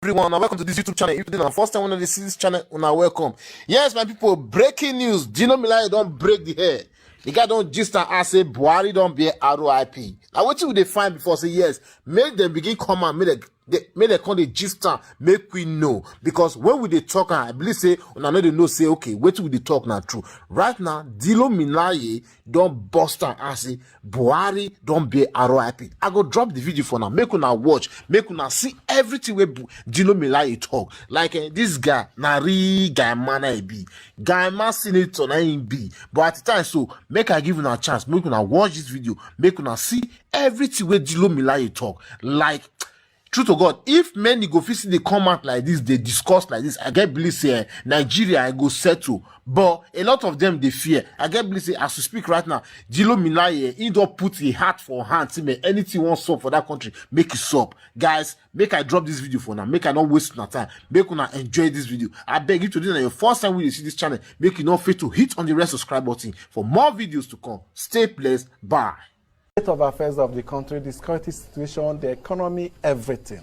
everyone, and welcome to this YouTube channel. If you are first time when you see this channel, welcome. Yes, my people, breaking news. Dino Melaye don't break the hair. The guy don't just and say Bihari don't be RIP. Now what you they find before say yes, make them begin come and make they call the gist and make we know. Because when we they talk, I believe say when I know they know say okay, wait till we they talk now true. Right now, Dino Melaye don't bust and say Bihari don't be RIP. I go drop the video for now. Make una watch, make una see everything where Dino Melaye talk. Like this guy, Nari guy man I be. Guy man senator na him be. But at the time so make I give una a chance, make una watch this video, make una see everything where Dino Melaye talk. Like true to God, if many go see they come out like this, they discuss like this, I get believe say Nigeria I go settle. But a lot of them they fear. I get believe say as we speak right now, Dino Melaye he don't put a heart for hand. See me anything wants up for that country, make it stop. Guys, make I drop this video for now. Make I not waste my time. Make una enjoy this video. I beg you to do that your first time when you see this channel, make you not fail to hit on the red subscribe button for more videos to come. Stay blessed. Bye. State of affairs of the country, the security situation, the economy, everything.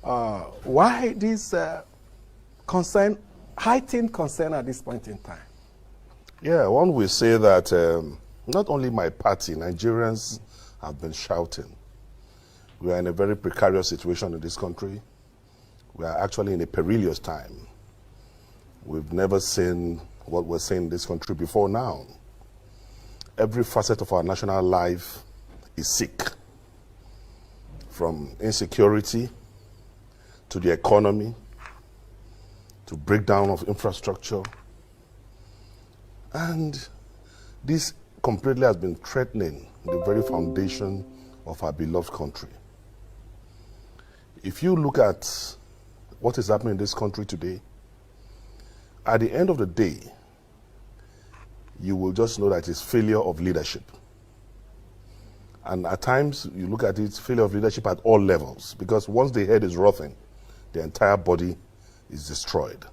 Why this heightened concern at this point in time? Yeah, one will say that not only my party, Nigerians have been shouting. We are in a very precarious situation in this country. We are actually in a perilous time. We've never seen what we're seeing in this country before now. Every facet of our national life is sick, from insecurity to the economy to breakdown of infrastructure, and this completely has been threatening the very foundation of our beloved country. If you look at what is happening in this country today, at the end of the day, you will just know that it's failure of leadership. And at times, you look at it, failure of leadership at all levels, because once the head is rotting, the entire body is destroyed.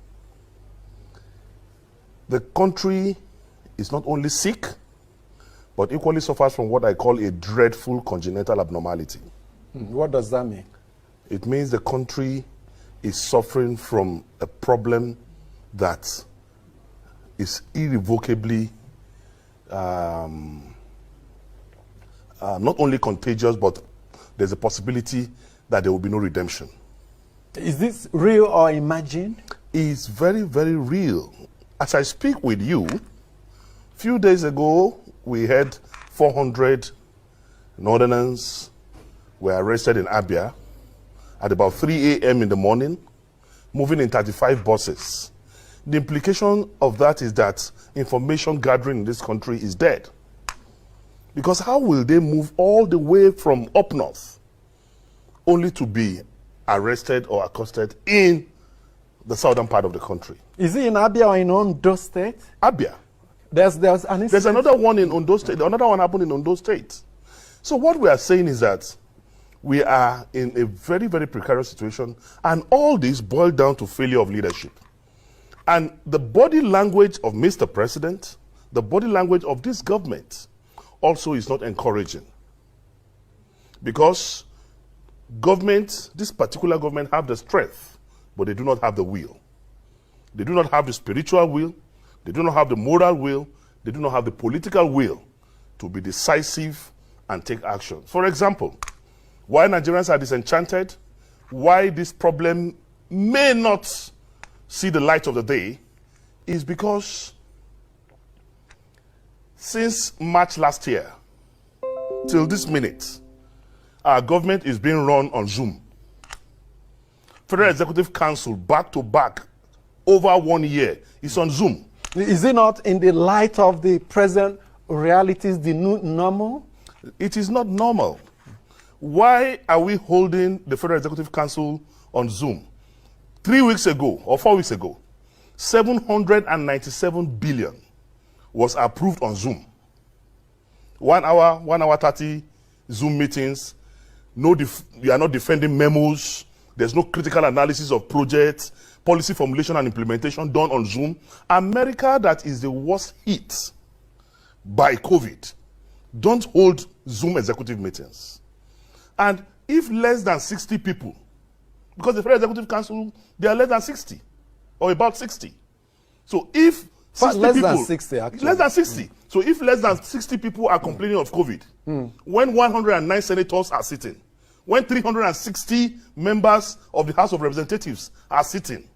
The country is not only sick, but equally suffers from what I call a dreadful congenital abnormality. What does that mean? It means the country is suffering from a problem that is irrevocably not only contagious, but there's a possibility that there will be no redemption. Is this real or imagined? It's very, very real. As I speak with you, a few days ago, we had 400 northerners were arrested in Abia at about 3 a.m. in the morning, moving in 35 buses. The implication of that is that information gathering in this country is dead. Because how will they move all the way from up north only to be arrested or accosted in the southern part of the country? Is it in Abia or in Ondo State? Abia. There's another one in Ondo State. Another one happened in Ondo State. So what we are saying is that we are in a very, very precarious situation, and all this boiled down to failure of leadership. And the body language of Mr. President, the body language of this government also is not encouraging. Because this particular government have the strength, but they do not have the will. They do not have the spiritual will, they do not have the moral will, they do not have the political will to be decisive and take action. For example, why Nigerians are disenchanted, why this problem may not see the light of the day, is because since March last year, till this minute, our government is being run on Zoom. Federal Executive Council, back to back, over 1 year, is on Zoom. Is it not in the light of the present realities, the new normal? It is not normal. Why are we holding the Federal Executive Council on Zoom? 3 weeks ago, or 4 weeks ago, 797 billion was approved on Zoom. 1 hour 30 Zoom meetings. You are not defending memos. There's no critical analysis of projects, policy formulation and implementation done on Zoom. America, that is the worst hit by COVID, don't hold Zoom executive meetings. And if less than 60 people Because the Federal Executive Council, they are less than 60, or about 60. So if 60 less people, than 60 actually. Less than 60. So if less than 60 people are complaining of COVID, when 109 senators are sitting, when 360 members of the House of Representatives are sitting,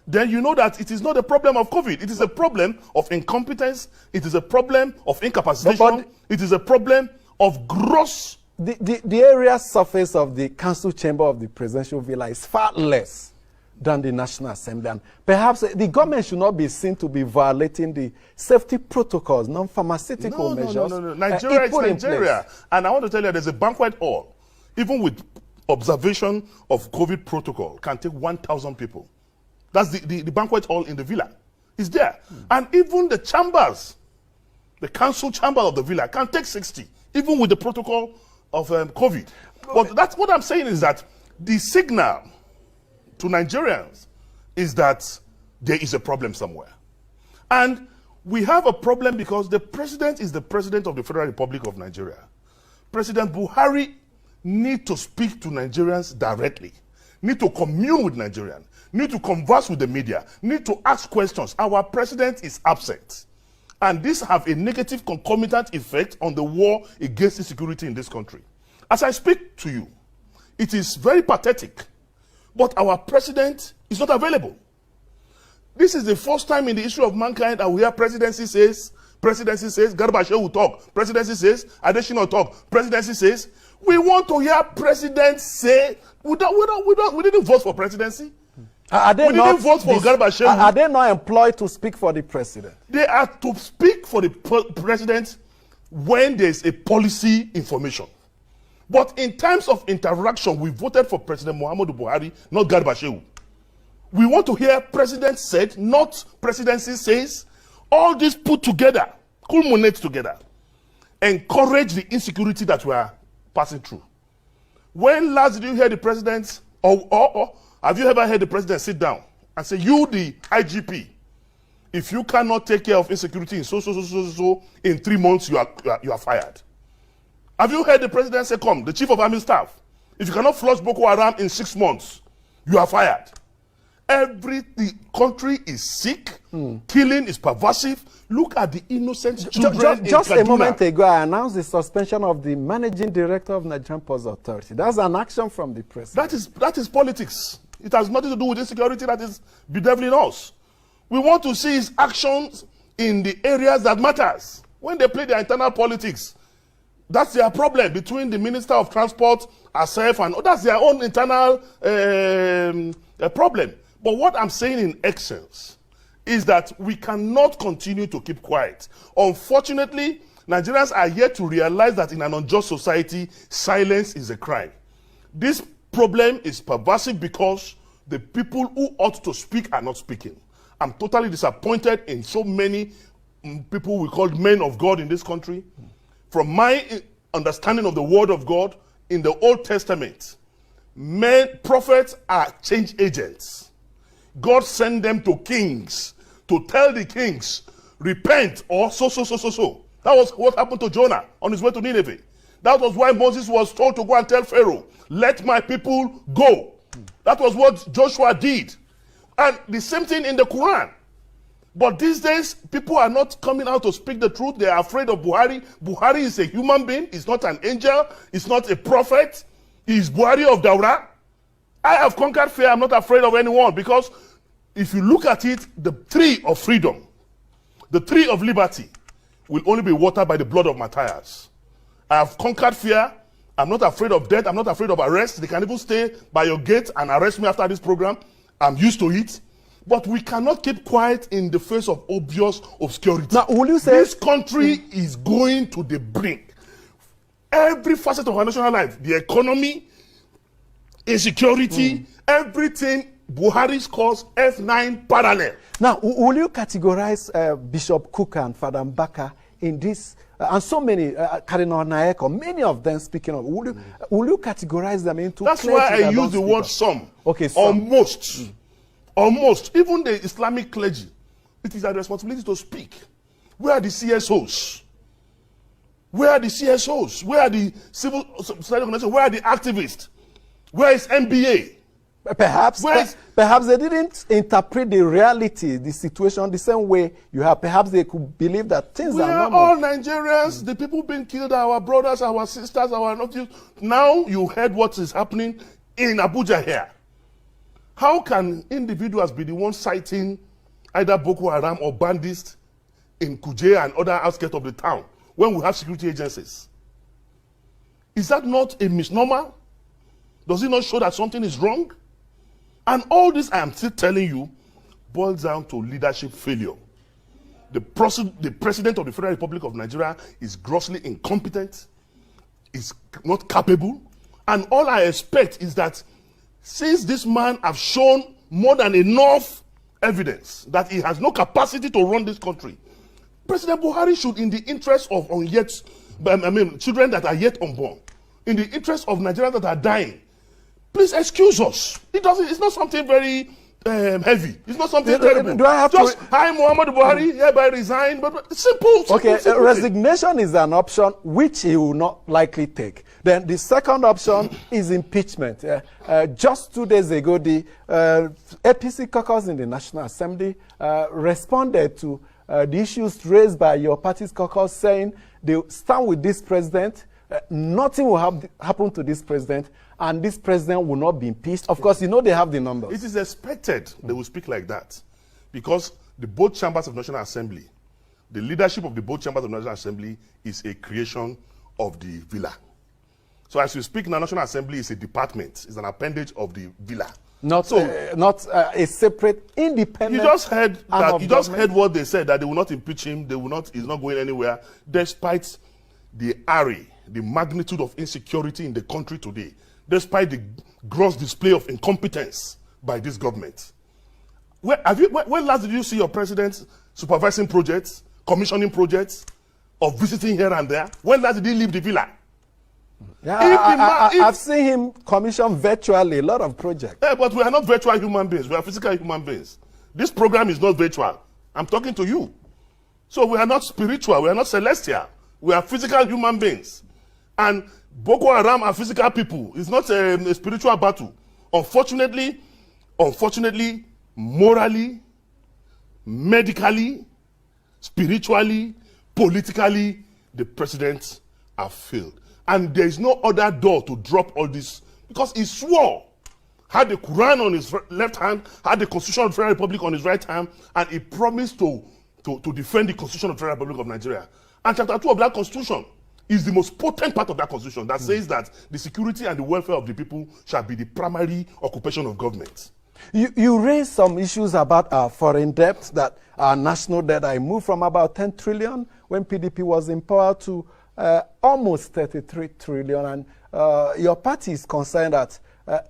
then you know that it is not a problem of COVID. It is a problem of incompetence. It is a problem of incapacitation. It is a problem of gross. The area surface of the council chamber of the presidential villa is far less than the National Assembly. And perhaps the government should not be seen to be violating the safety protocols, non-pharmaceutical measures. No. Nigeria is Nigeria. And I want to tell you, there's a banquet hall, even with observation of COVID protocol, can take 1,000 people. That's the banquet hall in the villa. It's there. And even the chambers, the council chamber of the villa, can take 60, even with the protocol of COVID. But that's what I'm saying is that the signal to Nigerians is that there is a problem somewhere. And we have a problem because the president is the president of the Federal Republic of Nigeria. President Buhari needs to speak to Nigerians directly, need to commune with Nigerians, need to converse with the media, need to ask questions. Our president is absent. And this have a negative concomitant effect on the war against insecurity in this country. As I speak to you, it is very pathetic, but our president is not available. This is the first time in the history of mankind that we hear presidency says, Garba will talk, presidency says, Adesina will talk, presidency says. We want to hear presidents say, we didn't vote for presidency. Are they not didn't vote for Garba Shehu. Are they not employed to speak for the president? They are to speak for the president when there's a policy information. But in terms of interaction, we voted for President Muhammadu Buhari, not Garba Shehu. We want to hear president said, not presidency says. All this put together, culminate together, encourage the insecurity that we are passing through. When last did you hear the president, or have you ever heard the president sit down and say, you, the IGP, if you cannot take care of insecurity in so, in 3 months, you are fired? Have you heard the president say, come, the chief of army staff, if you cannot flush Boko Haram in 6 months, you are fired? The country is sick, killing is pervasive. Look at the innocent children Just in Kaduna. a moment ago, I announced the suspension of the managing director of Nigerian Ports Authority. That's an action from the president. That is politics. It has nothing to do with insecurity that is bedeviling us. We want to see his actions in the areas that matters. When they play their internal politics, that's their problem between the Minister of Transport, herself, and that's their own internal problem. But what I'm saying in essence is that we cannot continue to keep quiet. Unfortunately, Nigerians are yet to realize that in an unjust society, silence is a crime. This problem is pervasive because the people who ought to speak are not speaking. I'm totally disappointed in so many people we call men of God in this country. From my understanding of the word of God, in the Old Testament, prophets are change agents. God sent them to kings to tell the kings, repent or so. That was what happened to Jonah on his way to Nineveh. That was why Moses was told to go and tell Pharaoh, let my people go. That was what Joshua did. And the same thing in the Quran. But these days, people are not coming out to speak the truth. They are afraid of Buhari. Buhari is a human being. He's not an angel. He's not a prophet. He's Buhari of Daura. I have conquered fear. I'm not afraid of anyone, because if you look at it, the tree of freedom, the tree of liberty, will only be watered by the blood of martyrs. I have conquered fear. I'm not afraid of death. I'm not afraid of arrest. They can even stay by your gate and arrest me after this program. I'm used to it. But we cannot keep quiet in the face of obvious obscurity. Now, will you say this country is going to the brink? Every facet of our national life, the economy, insecurity, everything, Buhari's cause F9 parallel. Now, will you categorize Bishop Cook and Father Mbaka in this, and so many, Cardinal Naeko, many of them speaking of, will you categorize them into That's why I use the word some. Okay, some. Almost. Even the Islamic clergy, it is their responsibility to speak. Where are the CSOs? Where are the CSOs? Where are the civil society organizations? Where are the activists? Where is NBA? Perhaps they didn't interpret the reality, the situation, the same way you have. Perhaps they could believe that things We are are normal. all Nigerians. The people being killed are our brothers, our sisters, our nephews. Now you heard what is happening in Abuja here. How can individuals be the ones citing either Boko Haram or bandits in Kuje and other outskirts of the town when we have security agencies? Is that not a misnomer? Does it not show that something is wrong? And all this I am still telling you boils down to leadership failure. The president of the Federal Republic of Nigeria is grossly incompetent, is not capable, and all I expect is that since this man has shown more than enough evidence that he has no capacity to run this country, President Buhari should, in the interest of children that are yet unborn, in the interest of Nigerians that are dying, please excuse us. It's not something very heavy. It's not something terrible. Do I have just to... hi, Muhammad Buhari, hereby resign. But simple. Okay, simple resignation is an option which he will not likely take. Then the second option is impeachment. Just 2 days ago, the APC caucus in the National Assembly responded to the issues raised by your party's caucus, saying they stand with this president. Nothing will happen to this president, and this president will not be impeached. Of course, you know they have the numbers. It is expected they will speak like that, because the both chambers of National Assembly, the leadership of the both chambers of National Assembly is a creation of the villa. So as you speak now, National Assembly is a department, is an appendage of the villa. Not a separate, independent. You just heard that. You just heard what they said, that they will not impeach him. They will not. He's not going anywhere, despite the array, the magnitude of insecurity in the country today, despite the gross display of incompetence by this government. When last did you see your president supervising projects, commissioning projects, or visiting here and there? When last did he leave the villa? Yeah, I've seen him commission virtually a lot of projects. Yeah, but we are not virtual human beings. We are physical human beings. This program is not virtual. I'm talking to you. So we are not spiritual. We are not celestial. We are physical human beings. And Boko Haram are physical people. It's not a spiritual battle. Unfortunately, morally, medically, spiritually, politically, the presidents have failed. And there is no other door to drop all this, because he swore, had the Quran on his left hand, had the Constitution of the Federal Republic on his right hand, and he promised to defend the Constitution of the Federal Republic of Nigeria. And chapter 2 of that Constitution is the most potent part of that Constitution that says that the security and the welfare of the people shall be the primary occupation of government. You raised some issues about our foreign debt, that our national debt, I moved from about 10 trillion when PDP was in power to almost 33 trillion. And your party is concerned that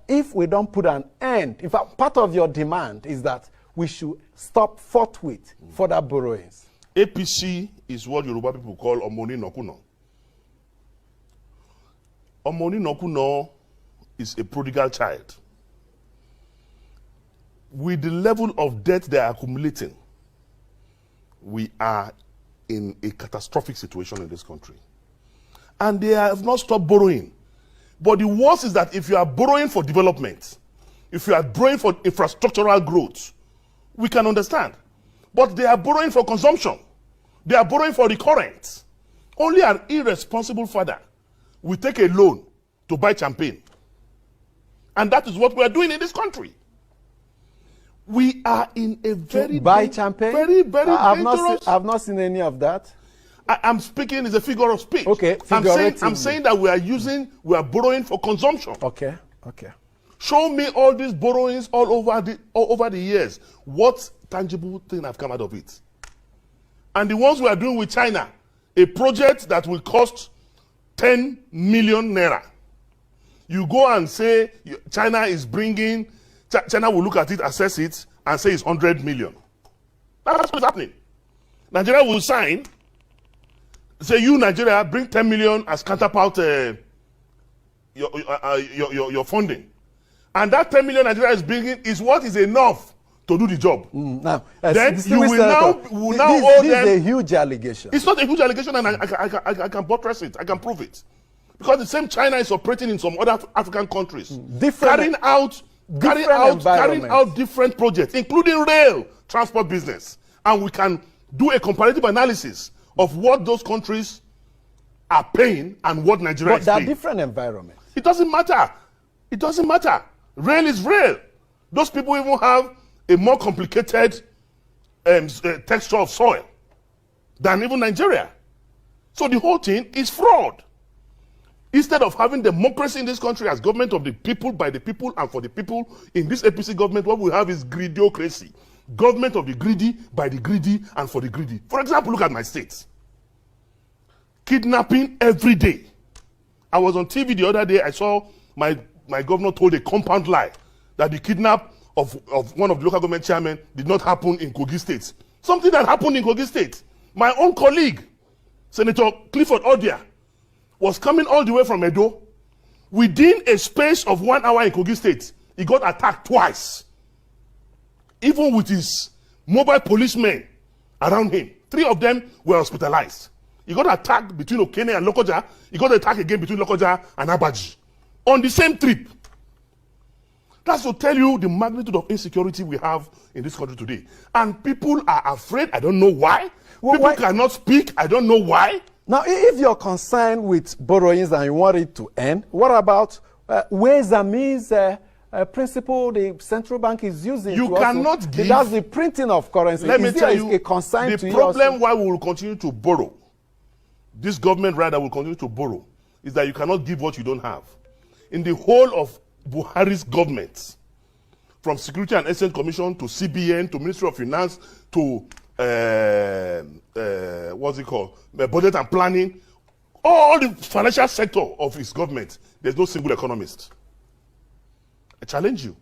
if we don't put an end, in fact, part of your demand is that we should stop forthwith further borrowings. APC is what Yoruba people call Omoni Nokuno. Omoni Nokuno is a prodigal child. With the level of debt they are accumulating, we are in a catastrophic situation in this country. And they have not stopped borrowing. But the worst is that if you are borrowing for development, if you are borrowing for infrastructural growth, we can understand. But they are borrowing for consumption. They are borrowing for recurrent. Only an irresponsible father will take a loan to buy champagne. And that is what we are doing in this country. We are in a very champagne? Very dangerous. I've not seen any of that. I'm speaking is a figure of speech. Okay, I'm saying that we are borrowing for consumption. Okay. Show me all these borrowings all over the years. What tangible thing have come out of it? And the ones we are doing with China, a project that will cost 10 million naira. You go and say China is bringing, China will look at it, assess it, and say it's 100 million. That's what's happening. Nigeria will sign, say you Nigeria bring 10 million as counterpart your funding. And that 10 million Nigeria is bringing is what is enough to do the job. Now, then you will now owe them. This is a huge allegation. It's not a huge allegation, and I can buttress it. I can prove it. Because the same China is operating in some other African countries. Different. Carrying out carrying out different projects, including rail transport business. And we can do a comparative analysis of what those countries are paying and what Nigeria is paying. But they're different environments. It doesn't matter. It doesn't matter. Rail is rail. Those people even have a more complicated texture of soil than even Nigeria. So the whole thing is fraud. Instead of having democracy in this country as government of the people, by the people, and for the people, in this APC government, what we have is greediocracy. Government of the greedy, by the greedy, and for the greedy. For example, look at my state. Kidnapping every day. I was on TV the other day, I saw my governor told a compound lie that the kidnap of one of the local government chairmen did not happen in Kogi State. Something that happened in Kogi State. My own colleague, Senator Clifford Odia, was coming all the way from Edo. Within a space of 1 hour in Kogi State, he got attacked twice. Even with his mobile policemen around him. 3 of them were hospitalized. He got attacked between Okene and Lokoja. He got attacked again between Lokoja and Abaji. On the same trip. That's to tell you the magnitude of insecurity we have in this country today. And people are afraid. I don't know why. People cannot speak. I don't know why. Now, if you're concerned with borrowings and you want it to end, what about ways and means principle the central bank is using? You cannot give. That's the printing of currency. Let me tell you, a concern the to problem why we will continue to borrow, this government rather will continue to borrow, is that you cannot give what you don't have. In the whole of Buhari's government, from Security and Exchange Commission to CBN to Ministry of Finance to what's it called, budget and planning, all the financial sector of his government, there's no single economist. I challenge you.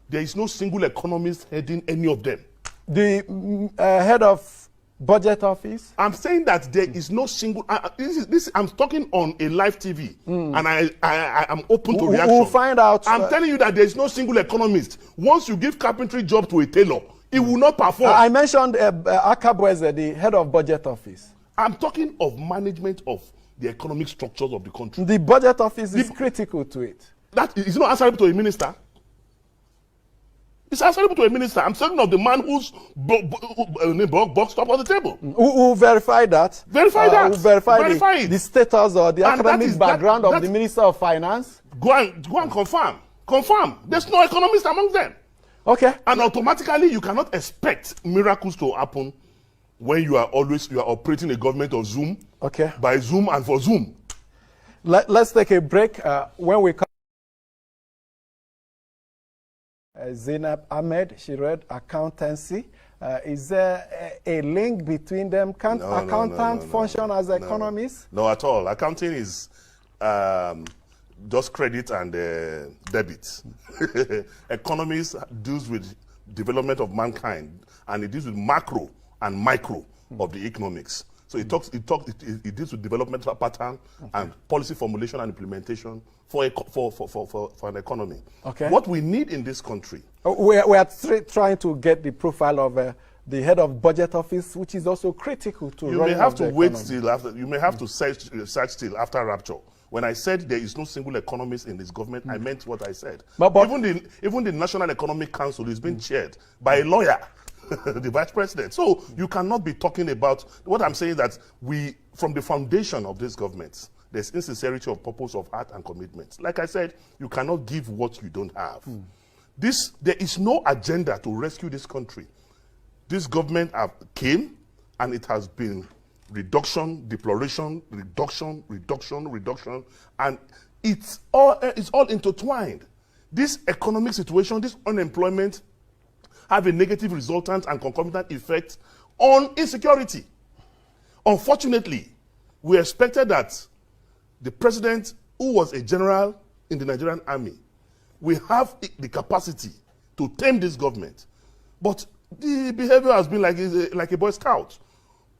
There is no single economist heading any of them. The head of budget office? I'm saying that there is no single. I'm talking on a live TV, and I am open to reaction. We'll find out. I'm telling you that there is no single economist. Once you give carpentry job to a tailor, he will not perform. I mentioned Akabweze, the head of budget office. I'm talking of management of the economic structures of the country. The budget office is critical to it. That is not answerable to a minister. It's answerable to a minister. I'm talking of the man whose box top on the table. Who verified that? Verify that. Who verified it. The status or the academic background of the Minister of Finance? Go and confirm. Confirm. There's no economist among them. Okay. And automatically, you cannot expect miracles to happen when you are operating a government of Zoom. Okay. By Zoom and for Zoom. Let's take a break. When we come, Zainab Ahmed, she read accountancy. Is there a link between them? Can accountant function as economists? No, at all. Accounting is just credit and debit. Economists deals with development of mankind, and it deals with macro and micro of the economics. So it deals with developmental pattern and policy formulation and implementation for an economy. Okay. What we need in this country. We are trying to get the profile of the head of budget office, which is also critical to. You may have to wait till after. You may have to search till after rapture. When I said there is no single economist in this government, I meant what I said. But even the National Economic Council is being chaired by a lawyer. The vice president. So you cannot be talking about, what I'm saying is that from the foundation of this government, there's insincerity of purpose, of heart and commitment. Like I said, you cannot give what you don't have. There is no agenda to rescue this country. This government came and it has been reduction, deploration, reduction, and it's all intertwined. This economic situation, this unemployment, have a negative resultant and concomitant effect on insecurity. Unfortunately, we expected that the president, who was a general in the Nigerian army, will have the capacity to tame this government. But the behavior has been like a Boy Scout.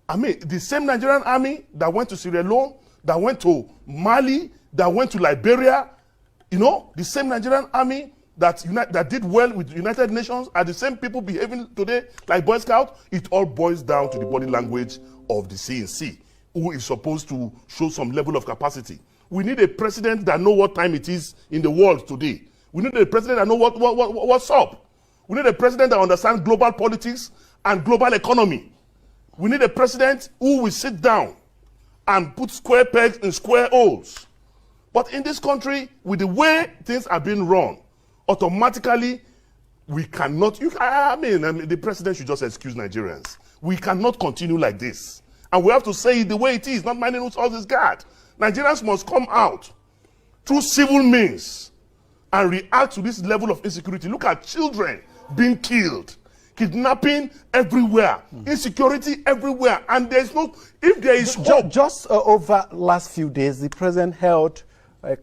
I mean, the same Nigerian army that went to Sierra Leone, that went to Mali, that went to Liberia, the same Nigerian army that did well with the United Nations are the same people behaving today like Boy Scouts. It all boils down to the body language of the CNC, who is supposed to show some level of capacity. We need a president that knows what time it is in the world today. We need a president that knows what's up. We need a president that understands global politics and global economy. We need a president who will sit down and put square pegs in square holes. But in this country, with the way things are being run, automatically, we cannot, the president should just excuse Nigerians. We cannot continue like this. And we have to say it the way it is, not minding who's all this guard. Nigerians must come out through civil means and react to this level of insecurity. Look at children being killed, kidnapping everywhere, insecurity everywhere, and there's no, if there is hope. Just over last few days, the president held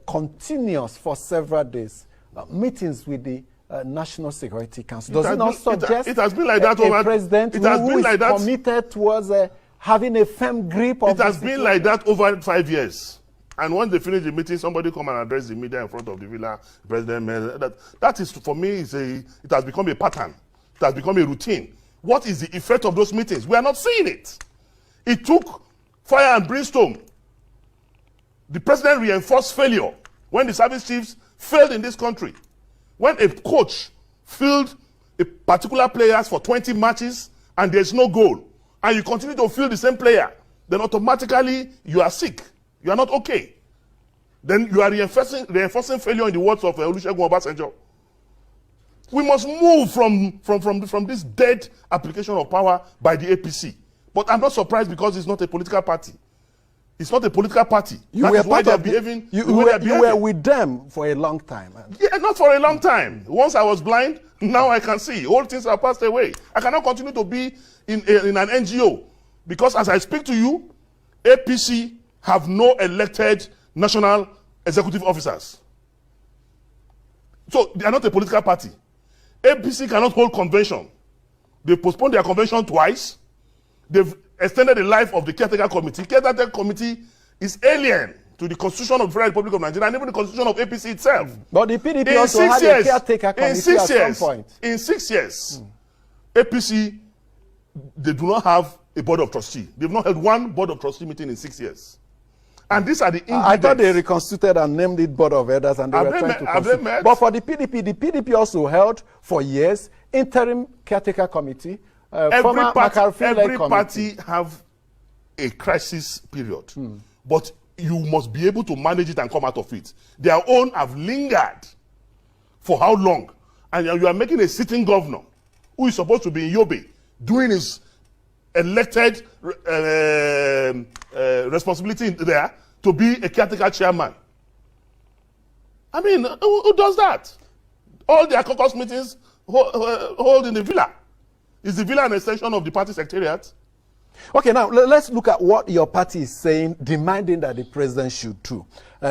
continuous for several days meetings with the National Security Council. Does it not suggest it has been like that a president who is committed towards having a firm grip of it has been like that over 5 years. And once they finish the meeting, somebody come and address the media in front of the villa, President. That is, for me, it has become a pattern. It has become a routine. What is the effect of those meetings? We are not seeing it. It took fire and brimstone. The president reinforced failure when the service chiefs failed in this country. When a coach fielded a particular players for 20 matches and there's no goal, and you continue to field the same player, then automatically you are sick. You are not okay. Then you are reinforcing failure in the words of Olusegun Obasanjo. We must move from this dead application of power by the APC. But I'm not surprised because it's not a political party. It's not a political party. You were part of behaving. You were with them for a long time. Yeah, not for a long time. Once I was blind, now I can see. All things have passed away. I cannot continue to be in an NGO because as I speak to you, APC have no elected national executive officers. So they are not a political party. APC cannot hold convention. They postponed their convention twice. They've extended the life of the caretaker committee. Caretaker committee is alien to the Constitution of the Federal Republic of Nigeria and even the Constitution of APC itself. But the PDP also had a caretaker committee at some point. In 6 years, APC, they do not have a board of trustees. They've not held one board of trustee meeting in 6 years. And these are the ingredients. I thought they reconstituted and named it Board of Elders and they were trying to constitute. But for the PDP also held for years interim caretaker committee. Every party have a crisis period. But you must be able to manage it and come out of it. Their own have lingered for how long? And you are making a sitting governor who is supposed to be in Yobe doing his elected responsibility there to be a caretaker chairman. I mean, who does that? All their caucus meetings hold in the villa. Is the villa an extension of the party secretariat? Okay, now let's look at what your party is saying, demanding that the president should do.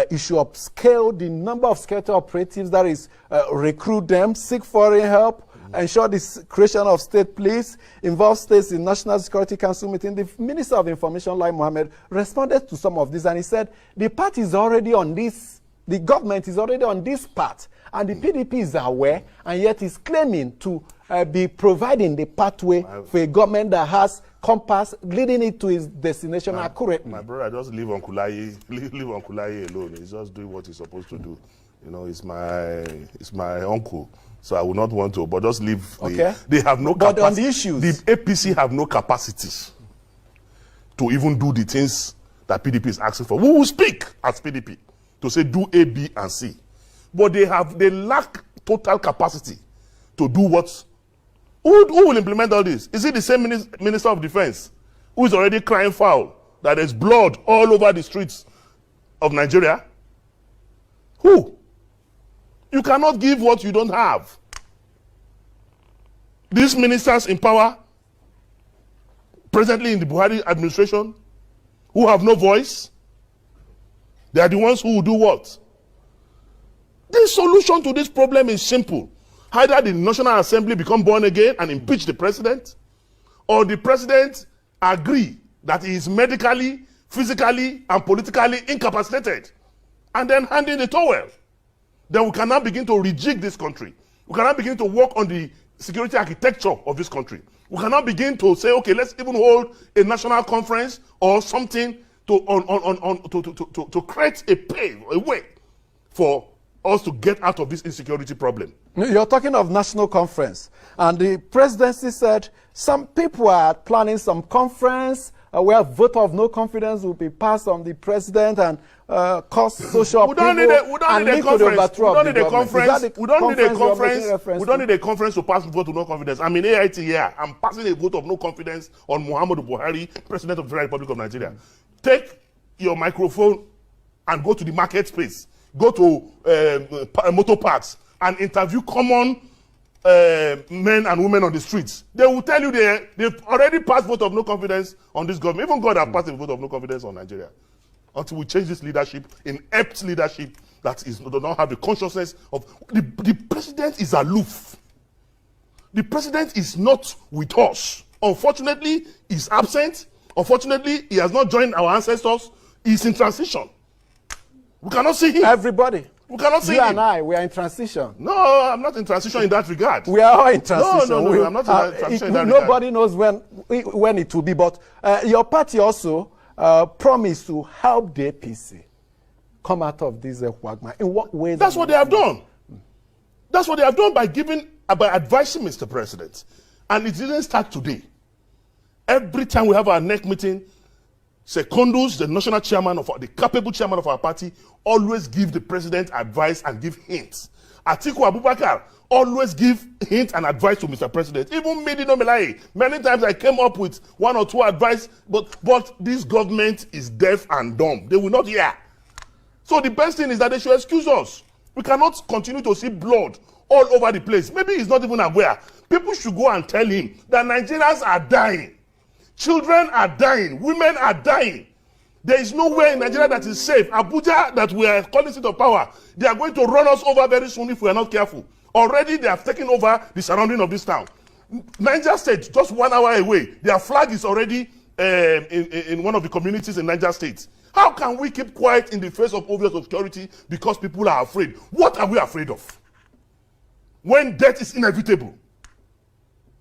He should upscale the number of security operatives, that is, recruit them, seek foreign help, ensure the creation of state police, involve states in National Security Council meeting. The Minister of Information, Lai Mohammed, responded to some of this and he said, the party is already on this, the government is already on this path, and the PDP is aware, and yet is claiming to be providing the pathway for a government that has compass leading it to its destination accurately. My brother, just leave Uncle Lai, leave Uncle Lai alone. He's just doing what he's supposed to do. You know, it's my uncle. So I would not want to, but just leave. They have no capacity. But on the issues, the APC have no capacity to even do the things that PDP is asking for. We will speak as PDP to say do A, B, and C. But they lack total capacity to do what. Who will implement all this? Is it the same Minister of Defense who is already crying foul that there's blood all over the streets of Nigeria? Who? You cannot give what you don't have. These ministers in power, presently in the Bihari administration, who have no voice, they are the ones who will do what? The solution to this problem is simple. Either the National Assembly become born again and impeach the president, or the president agree that he is medically, physically, and politically incapacitated, and then hand in the towel. Then we can now begin to rejig this country. We can now begin to work on the security architecture of this country. We can now begin to say, okay, let's even hold a national conference or something to create a way for us to get out of this insecurity problem. You're talking of national conference, and the presidency said some people are planning some conference where vote of no confidence will be passed on the president and cause social We don't need a conference. We don't need a conference. We don't need a conference. We don't need a conference to pass vote of no confidence. I'm in AIT here. I'm passing a vote of no confidence on Muhammadu Buhari, President of the Federal Republic of Nigeria. Take your microphone and go to the market space. Go to motor parks and interview common men and women on the streets. They will tell you they've already passed vote of no confidence on this government. Even God have passed a vote of no confidence on Nigeria. Until we change this leadership, inept leadership that does not have the consciousness of the president is aloof. The president is not with us. Unfortunately, he's absent. Unfortunately, he has not joined our ancestors. He's in transition. We cannot see him. Everybody. We cannot see you him. and I, we are in transition. No, I'm not in transition in that regard. We are all in transition. No, I'm not in transition in that nobody regard. knows when it will be, but your party also promised to help the APC come out of this quagmire. In what way? That's what they have done. That's what they have done by advising Mr. President. And it didn't start today. Every time we have our NEC meeting, Secondus, the national chairman the capable chairman of our party, always give the president advice and give hints. Atiku Abubakar always give hints and advice to Mr. President. Even me, Dino Melaye, many times I came up with one or two advice, but this government is deaf and dumb. They will not hear. So the best thing is that they should excuse us. We cannot continue to see blood all over the place. Maybe he's not even aware. People should go and tell him that Nigerians are dying. Children are dying. Women are dying. There is nowhere in Nigeria that is safe. Abuja, that we are calling seat of power, they are going to run us over very soon if we are not careful. Already they have taken over the surrounding of this town. Niger State, just 1 hour away, their flag is already in one of the communities in Niger State. How can we keep quiet in the face of obvious obscurity because people are afraid? What are we afraid of? When death is inevitable,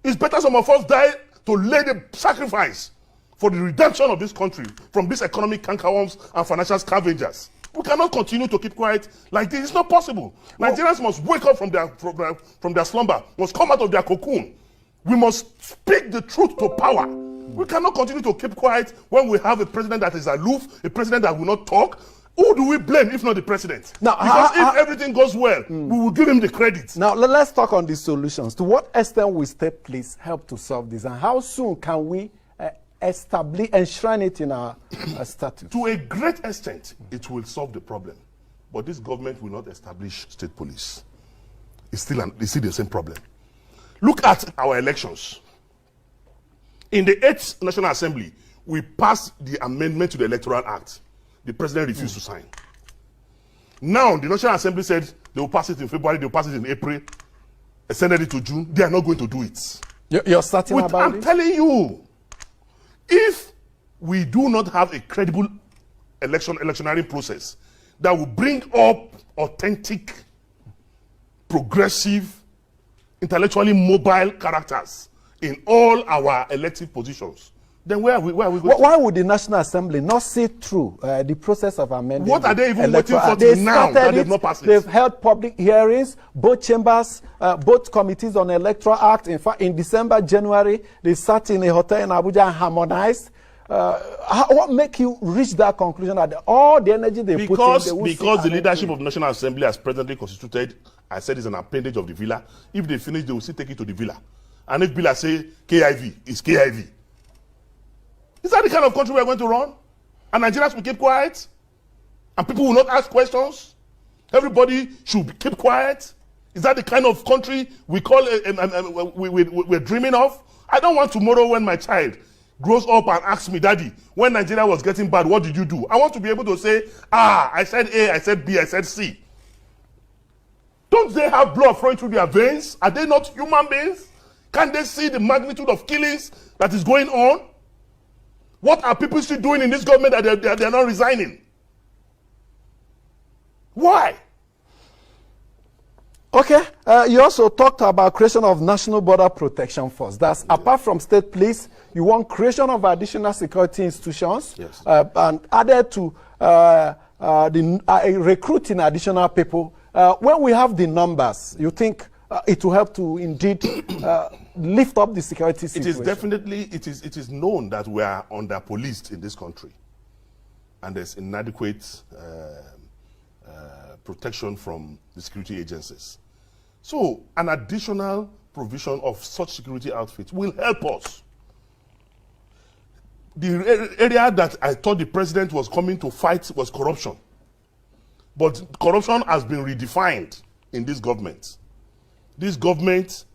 it's better some of us die to lay the sacrifice for the redemption of this country from these economic cankerworms and financial scavengers. We cannot continue to keep quiet like this. It's not possible. Nigerians must wake up from their slumber, must come out of their cocoon. We must speak the truth to power. We cannot continue to keep quiet when we have a president that is aloof, a president that will not talk. Who do we blame if not the president? Now, because if everything goes well, we will give him the credit. Now, let's talk on the solutions. To what extent will state police help to solve this? And how soon can we enshrine it in our statute? To a great extent, it will solve the problem. But this government will not establish state police. It's still the same problem. Look at our elections. In the 8th National Assembly, we passed the amendment to the Electoral Act. The president refused to sign. Now, the National Assembly said they will pass it in February, they will pass it in April, extended it to June. They are not going to do it. You're certain about it? I'm telling you, if we do not have a credible electionary process that will bring up authentic, progressive, intellectually mobile characters in all our elective positions, then where are we going? Why would the National Assembly not see through the process of amending? What are they even waiting for now that they've not passed it? They've held public hearings, both chambers, both committees on the Electoral Act. In fact, in December, January, they sat in a hotel in Abuja and harmonized. What make you reach that conclusion that all the energy they put in... Because the leadership of the National Assembly as presently constituted, I said, is an appendage of the villa. If they finish, they will still take it to the villa. And if villa say KIV, it's KIV. Is that the kind of country we're going to run? And Nigerians will keep quiet? And people will not ask questions? Everybody should keep quiet? Is that the kind of country we call we're dreaming of? I don't want tomorrow when my child grows up and asks me, Daddy, when Nigeria was getting bad, what did you do? I want to be able to say, I said A, I said B, I said C. Don't they have blood flowing through their veins? Are they not human beings? Can't they see the magnitude of killings that is going on? What are people still doing in this government that they're not resigning? Why? Okay, you also talked about creation of National Border Protection Force. That's apart from state police, you want creation of additional security institutions, and added to recruiting additional people When we have the numbers, you think it will help to indeed lift up the security situation? It is known that we are under-policed in this country. And there's inadequate protection from the security agencies. So an additional provision of such security outfits will help us. The area that I thought the president was coming to fight was corruption. But corruption has been redefined in this government. This government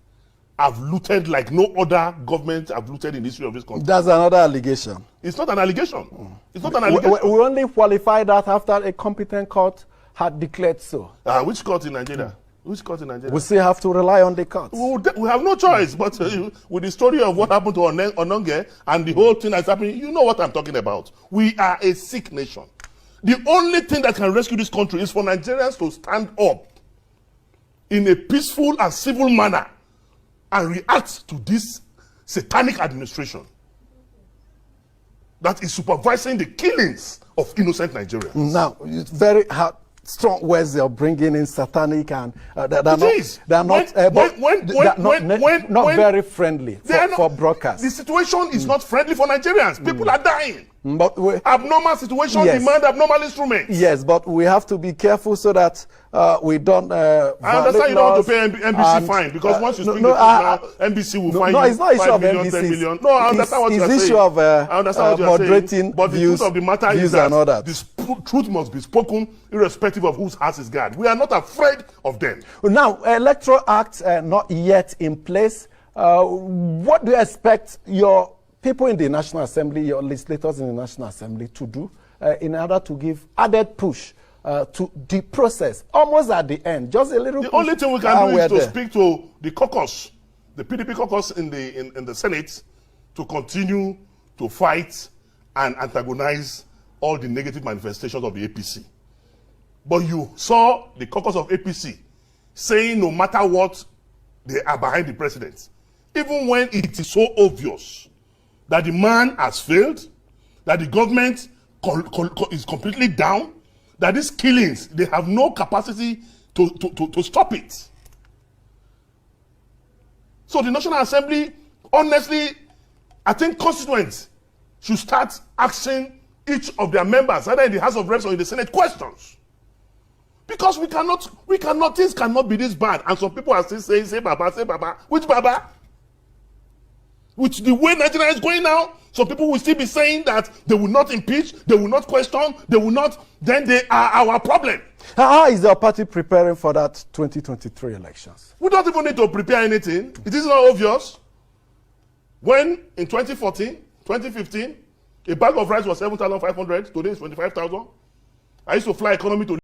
have looted like no other government have looted in the history of this country. That's another allegation. It's not an allegation. It's not an allegation. We only qualify that after a competent court had declared so. Which court in Nigeria? Which court in Nigeria? We still have to rely on the courts. We have no choice. But with the story of what happened to Ononge and the whole thing that's happening, you know what I'm talking about. We are a sick nation. The only thing that can rescue this country is for Nigerians to stand up in a peaceful and civil manner and react to this satanic administration that is supervising the killings of innocent Nigerians. Now, it's very hard. Strong words they are bringing in satanic and they're not very friendly for broadcast. The situation is not friendly for Nigerians. People are dying. But abnormal situation demand abnormal instruments. Yes, but we have to be careful so that we don't. I understand you don't want to pay NBC fine because once you speak the truth now, NBC will fine you. No, it's not issue of 5 million, NBC. 10 million. No, I understand what you're saying. It's issue of I understand what you're moderating saying. But the truth of the matter is that the truth must be spoken irrespective of whose house is guard. We are not afraid of them. Now, Electoral Act not yet in place. What do you expect your people in the National Assembly, your legislators in the National Assembly to do in order to give added push to the process, almost at the end, just a little. The only thing we can do is to speak to the caucus, the PDP caucus in the Senate, to continue to fight and antagonize all the negative manifestations of the APC. But you saw the caucus of APC saying no matter what, they are behind the president, even when it is so obvious that the man has failed, that the government is completely down, that these killings, they have no capacity to stop it. So the National Assembly, honestly, I think constituents should start asking each of their members, either in the House of Reps or in the Senate, questions. Because things cannot be this bad. And some people are still saying, say Baba. Which Baba? With the way Nigeria is going now, some people will still be saying that they will not impeach, they will not question, they will not, then they are our problem. How is your party preparing for that 2023 elections? We don't even need to prepare anything. It is not obvious. When in 2014, 2015, a bag of rice was 7,500, today it's 25,000. I used to fly economy to